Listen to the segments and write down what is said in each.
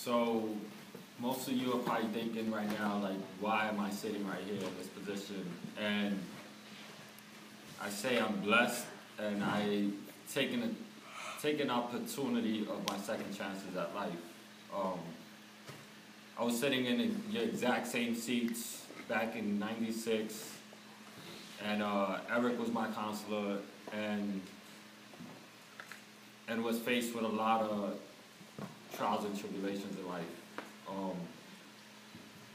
So most of you are probably thinking right now, like, why am I sitting right here in this position? And I say I'm blessed, and I take an opportunity of my second chances at life. I was sitting in the exact same seats back in '96, and Eric was my counselor, and was faced with a lot of trials and tribulations in life.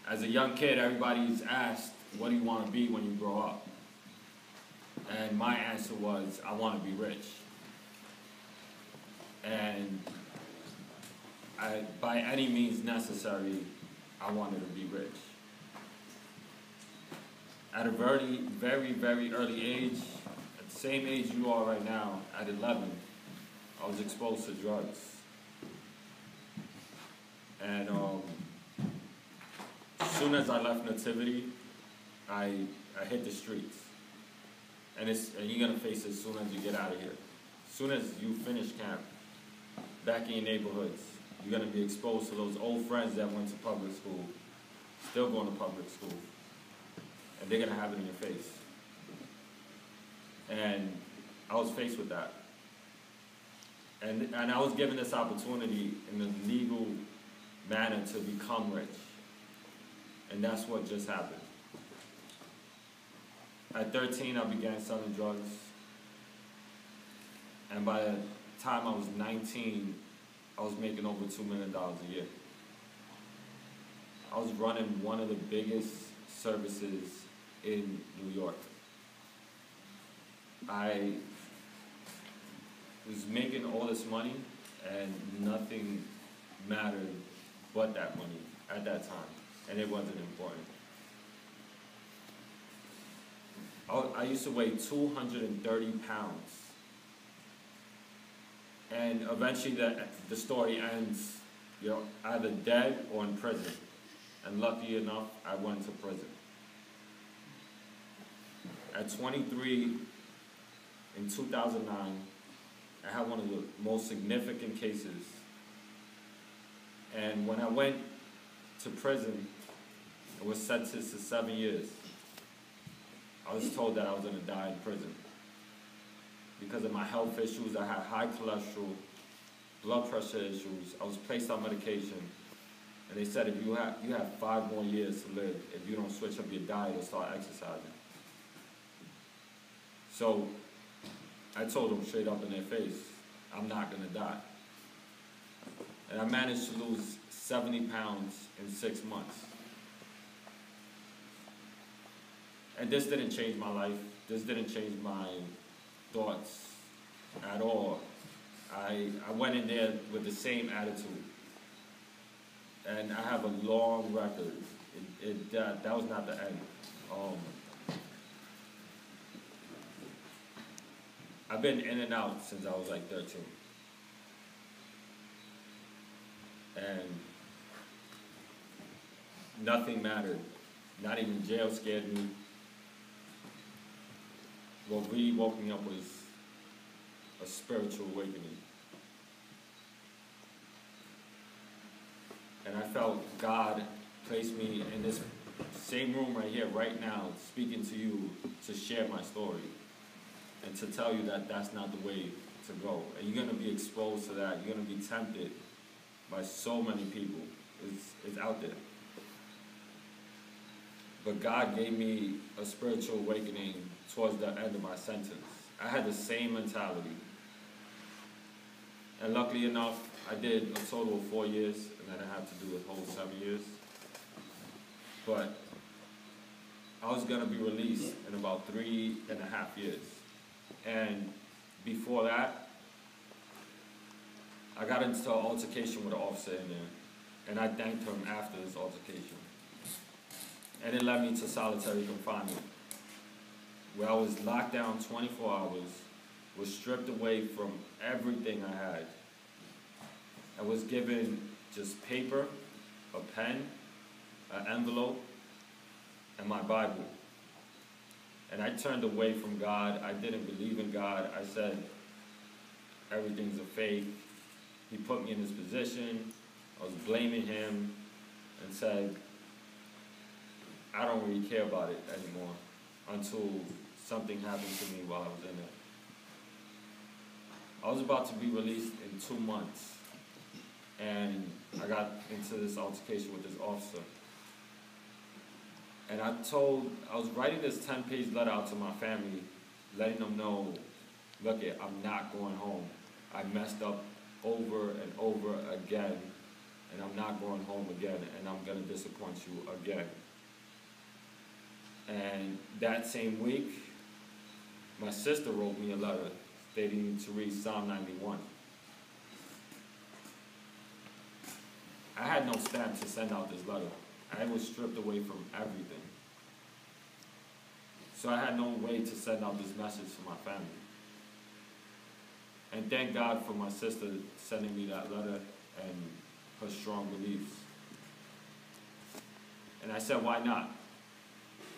As a young kid, everybody's asked, what do you want to be when you grow up? And my answer was, I want to be rich. And by any means necessary, I wanted to be rich. At a very, very, very early age, at the same age you are right now, at 11, I was exposed to drugs. And as soon as I left Nativity, I hit the streets. And you're going to face it as soon as you get out of here. As soon as you finish camp, back in your neighborhoods, you're going to be exposed to those old friends that went to public school, still going to public school. And they're going to have it in your face. And I was faced with that. And I was given this opportunity in a legal manner to become rich. And that's what just happened. At 13, I began selling drugs. And by the time I was 19, I was making over $2 million a year. I was running one of the biggest services in New York. I was making all this money, and nothing mattered but that money at that time, and it wasn't important. I used to weigh 230 pounds, and eventually the story ends, either dead or in prison. And lucky enough, I went to prison. At 23, in 2009, I had one of the most significant cases. And when I went to prison, I was sentenced to 7 years. I was told that I was going to die in prison. Because of my health issues, I had high cholesterol, blood pressure issues. I was placed on medication. And they said, if you have 5 more years to live if you don't switch up your diet or start exercising. So I told them straight up in their face, I'm not going to die. And I managed to lose 70 pounds in 6 months. And this didn't change my life. This didn't change my thoughts at all. I went in there with the same attitude. And I have a long record. That was not the end. I've been in and out since I was like 13. And nothing mattered. Not even jail scared me. What really woke me up was a spiritual awakening. And I felt God placed me in this same room right here, right now, speaking to you to share my story and to tell you that that's not the way to go. And you're going to be exposed to that. You're going to be tempted by so many people. It's out there. But God gave me a spiritual awakening towards the end of my sentence. I had the same mentality. And luckily enough, I did a total of 4 years, and then I had to do a whole 7 years. But I was going to be released in about 3.5 years. And before that, I got into an altercation with an officer in there. And I thanked him after this altercation. And it led me to solitary confinement, where I was locked down 24 hours, was stripped away from everything I had. I was given just paper, a pen, an envelope, and my Bible. And I turned away from God. I didn't believe in God. I said, everything's a fake. He put me in this position. I was blaming him and said, I don't really care about it anymore until something happened to me while I was in there. I was about to be released in 2 months, and I got into this altercation with this officer. And I was writing this 10-page letter out to my family, letting them know, look it, I'm not going home. I messed up over and over again, and I'm not going home again, and I'm gonna disappoint you again. And that same week, my sister wrote me a letter stating to read Psalm 91. I had no stamp to send out this letter. I was stripped away from everything. So I had no way to send out this message to my family. And thank God for my sister sending me that letter and her strong beliefs. And I said, why not?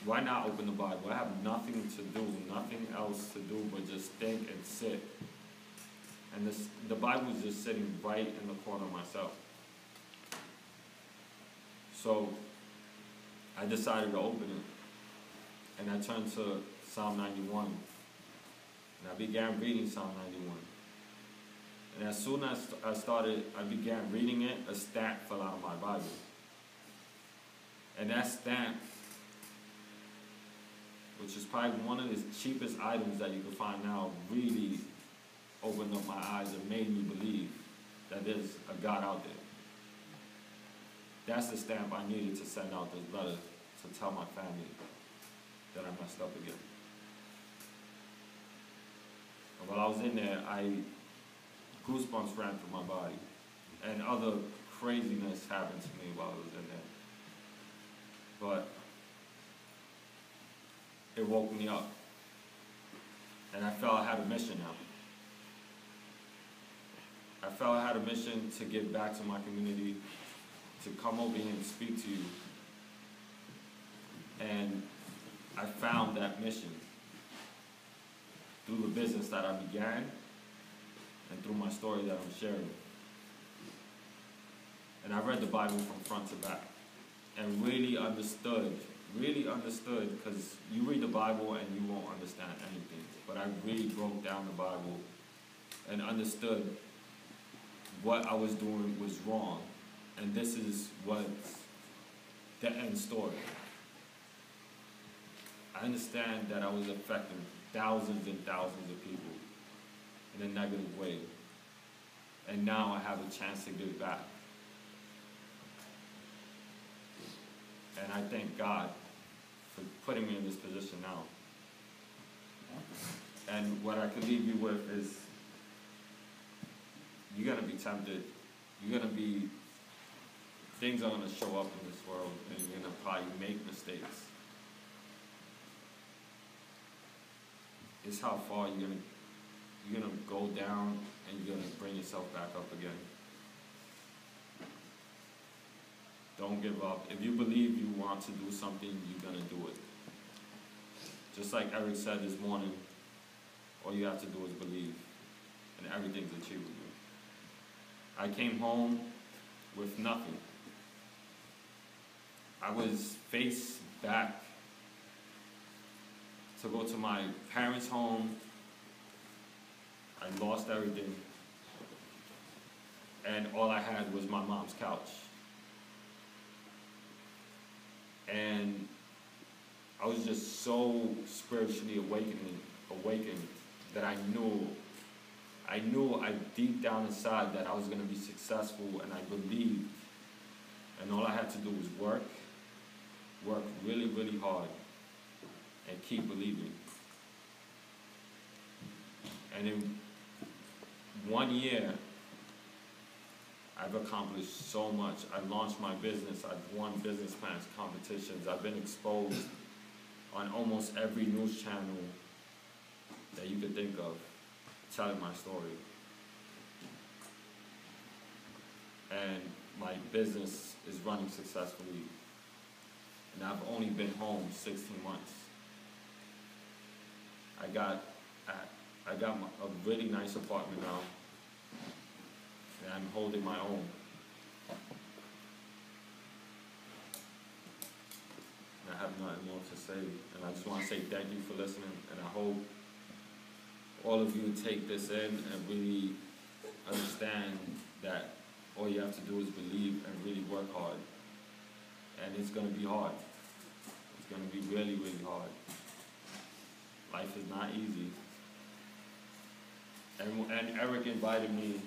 Why not open the Bible? I have nothing to do, nothing else to do but just think and sit. And the Bible is just sitting right in the corner of myself. So I decided to open it. And I turned to Psalm 91. And I began reading Psalm 91. And as soon as I began reading it, a stamp fell out of my Bible. And that stamp, which is probably one of the cheapest items that you can find now, really opened up my eyes and made me believe that there's a God out there. That's the stamp I needed to send out this letter to tell my family that I messed up again. And while I was in there, goosebumps ran through my body, and other craziness happened to me while I was in there. But it woke me up, and I felt I had a mission now. I felt I had a mission to give back to my community, to come over here and speak to you. And I found that mission through the business that I began and through my story that I'm sharing. And I read the Bible from front to back and really understood, because you read the Bible and you won't understand anything. But I really broke down the Bible and understood what I was doing was wrong. And this is what's the end story. I understand that I was affecting thousands and thousands of people in a negative way. And now I have a chance to give back. And I thank God for putting me in this position now. And what I could leave you with is, you're going to be tempted. Things are going to show up in this world, and you're going to probably make mistakes. It's how far you're gonna go down, and you're gonna bring yourself back up again. Don't give up. If you believe you want to do something, you're gonna do it. Just like Eric said this morning, all you have to do is believe, and everything's achievable. I came home with nothing. I was face back to go to my parents' home. I lost everything. And all I had was my mom's couch. And I was just so spiritually awakened that I knew deep down inside that I was going to be successful, and I believed. And all I had to do was work really, really hard, and keep believing. And in 1 year, I've accomplished so much. I launched my business. I've won business plans, competitions. I've been exposed on almost every news channel that you could think of, telling my story. And my business is running successfully. And I've only been home 16 months. I got a really nice apartment now, and I'm holding my own. more to say. And I just want to say thank you for listening, and I hope all of you take this in and really understand that all you have to do is believe and really work hard. And it's going to be hard. It's going to be really, really hard. Life is not easy. And Eric invited me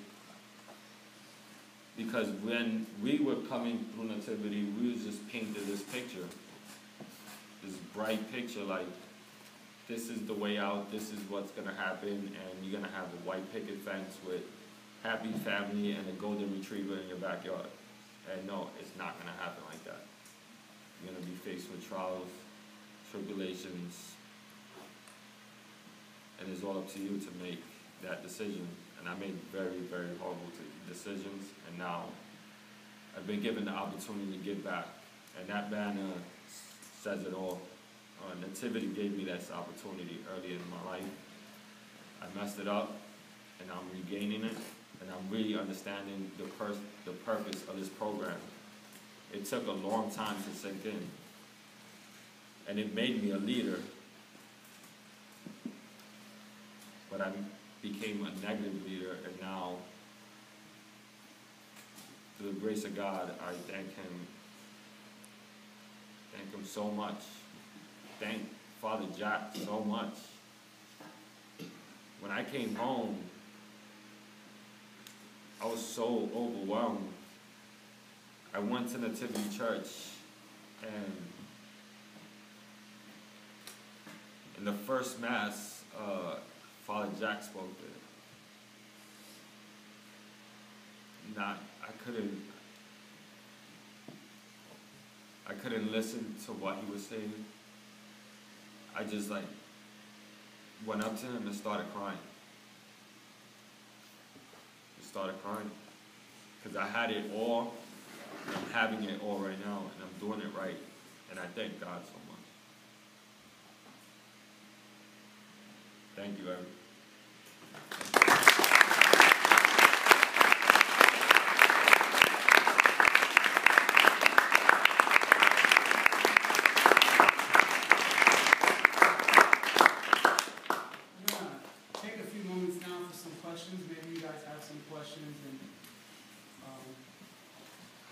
because when we were coming through Nativity, we was just painted this picture, this bright picture, like this is the way out, this is what's gonna happen, and you're gonna have a white picket fence with happy family and a golden retriever in your backyard. And no, it's not gonna happen like that. You're gonna be faced with trials, tribulations, and it's all up to you to make that decision. And I made very, very horrible decisions, and now I've been given the opportunity to give back. And that banner says it all. Nativity gave me that opportunity early in my life. I messed it up, and I'm regaining it, and I'm really understanding the purpose of this program. It took a long time to sink in, and it made me a leader, but I became a negative leader, and now, through the grace of God, I thank Him so much. Thank Father Jack so much. When I came home, I was so overwhelmed. I went to Nativity Church, and in the first Mass, Father Jack spoke there. I couldn't listen to what he was saying. I just went up to him and started crying. Because I had it all, and I'm having it all right now, and I'm doing it right, and I thank God so much. Thank you, Eric.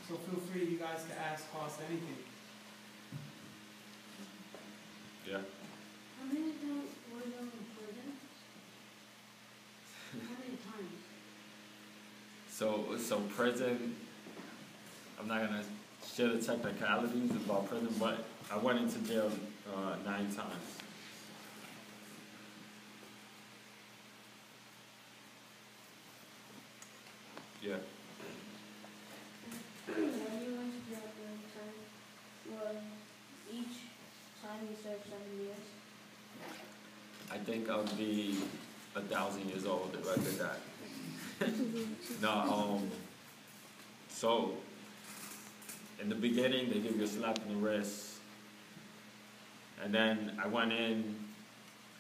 So feel free, you guys, to ask Coss anything. Yeah. How many times were you in prison? How many times? So prison, I'm not gonna share the technicalities about prison, but I went into jail 9 times. Yeah. When you went to jail each time you served 7 years? I think I'll be 1,000 years old if I did that. No, so in the beginning they give you a slap in the wrist, and then I went in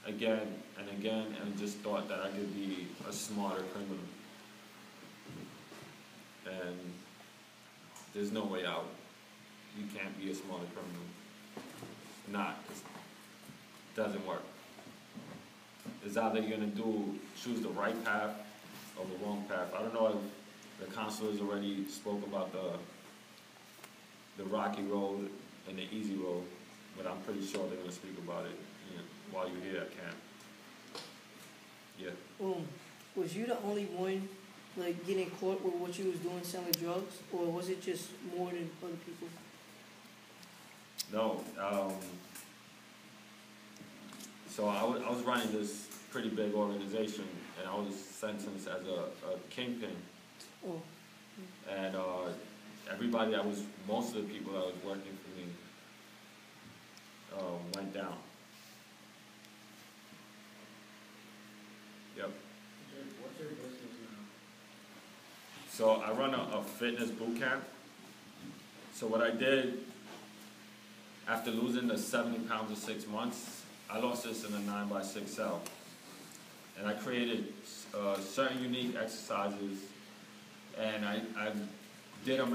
again and again and just thought that I could be a smarter criminal. And there's no way out. You can't be a smarter criminal. It doesn't work. It's either you're gonna choose the right path or the wrong path. I don't know if the counselors already spoke about the rocky road and the easy road, but I'm pretty sure they're gonna speak about it while you're here at camp. Yeah. Was you the only one getting caught with what you was doing, selling drugs, or was it just more than other people? No. So I was running this pretty big organization, and I was sentenced as a kingpin. Oh. And most of the people that was working for me went down. Yep. What's your business now? So I run a fitness boot camp. So what I did, after losing the 70 pounds in 6 months, I lost this in a 9x6 cell. And I created certain unique exercises, and I did them